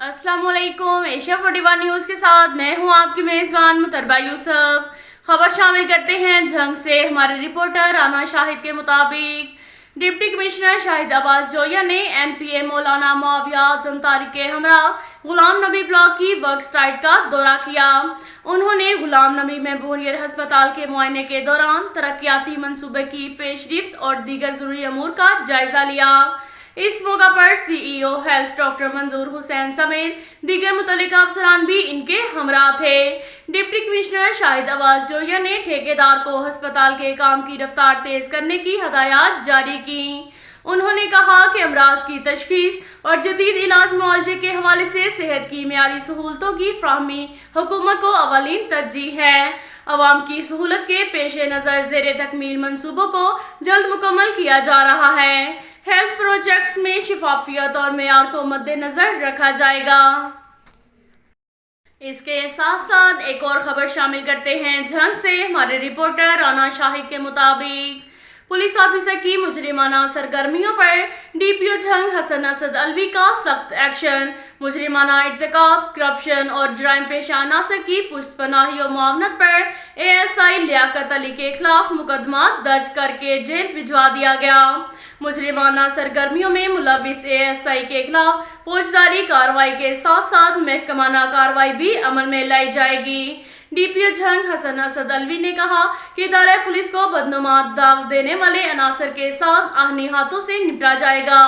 अस्सलाम वालेकुम। Asia 41 news के साथ मैं हूं आपकी मेज़बान मुतरबा यूसुफ। खबर शामिल करते हैं झंग से। हमारे रिपोर्टर राना शाहिद के मुताबिक डिप्टी कमिश्नर शाहिद अब्बास जोया ने MPA मौलाना मुआविया जंतारी के हमरा गुलाम नबी ब्लॉक की वर्क साइट का दौरा किया। उन्होंने गुलाम नबी मेमोरियल अस्पताल के मुआयने के दौरान तरक्याती मंसूबे की पेशरफ्त और दीगर ज़रूरी अमूर का जायजा लिया। इस मौका पर CEO हेल्थ डॉक्टर मंजूर हुसैन समेत दीगर मुतल्लिका अफसरान भी इनके हमरा थे। डिप्टी कमिश्नर शाहिद अब्बास जोया ने ठेकेदार को अस्पताल के काम की रफ्तार तेज करने की हदायत जारी की। उन्होंने कहा कि अमराज की तशखीस और जदीद इलाज मुआवजे के हवाले से सेहत की मियारी सहूलतों की फ्राहमी हुकूमत को अवलीन तरजीह है। अवाम की सहूलत के पेश नज़र ज़ेरे तकमील मंसूबों को जल्द मुकम्मल किया जा रहा है। हेल्थ प्रोजेक्ट्स में शफाफियत और मेयार को मद्देनजर रखा जाएगा। इसके साथ साथ एक और खबर शामिल करते हैं झंग से। हमारे रिपोर्टर राना शाहिद के मुताबिक पुलिस ऑफिसर की मुजरिमाना सरगर्मियों पर DPO झंग हसन असद अलवी का सख्त एक्शन। मुजरिमाना इर्तिकाब, करप्शन और जराइम पेशा अनासर की पुष्टपनाही और मुआवनत पर ASI लियाकत अली के खिलाफ मुकदमा दर्ज करके जेल भिजवा दिया गया। मुजरिमाना सरगर्मियों में मुलविस ASI के खिलाफ फौजदारी कार्रवाई के साथ साथ महकमाना कार्रवाई भी अमल में लाई जाएगी। DPO झंग हसन असद अलवी ने कहा कि इदारा पुलिस को बदनुमा दाग देने वाले अनासर के साथ आहनी हाथों से निपटा जाएगा।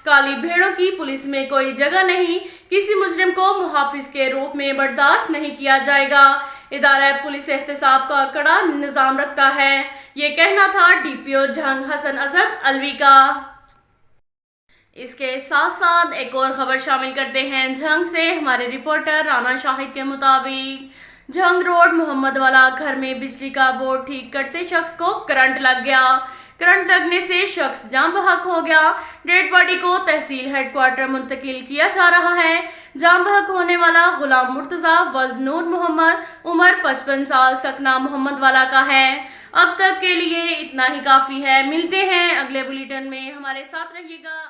काली भेड़ों की पुलिस में कोई जगह नहीं, किसी मुजरिम को मुहाफिज के रूप में बर्दाश्त नहीं किया जाएगा। इदारा पुलिस एहतसाब का कड़ा निज़ाम रखता है, ये कहना था DPO झंग हसन असद अलवी का। इसके साथ साथ एक और खबर शामिल करते हैं झंग से। हमारे रिपोर्टर राना शाहिद के मुताबिक झंग रोड मोहम्मद वाला घर में बिजली का बोर्ड ठीक करते शख्स को करंट लग गया। करंट लगने से शख्स जान बहक हो गया। डेड बॉडी को तहसील हेडक्वार्टर मुंतकिल किया जा रहा है। जान बहक होने वाला गुलाम मुर्तजा वल्द नूर मोहम्मद, उम्र 55 साल, सकना मोहम्मद वाला का है। अब तक के लिए इतना ही काफ़ी है। मिलते हैं अगले बुलेटिन में, हमारे साथ रहिएगा।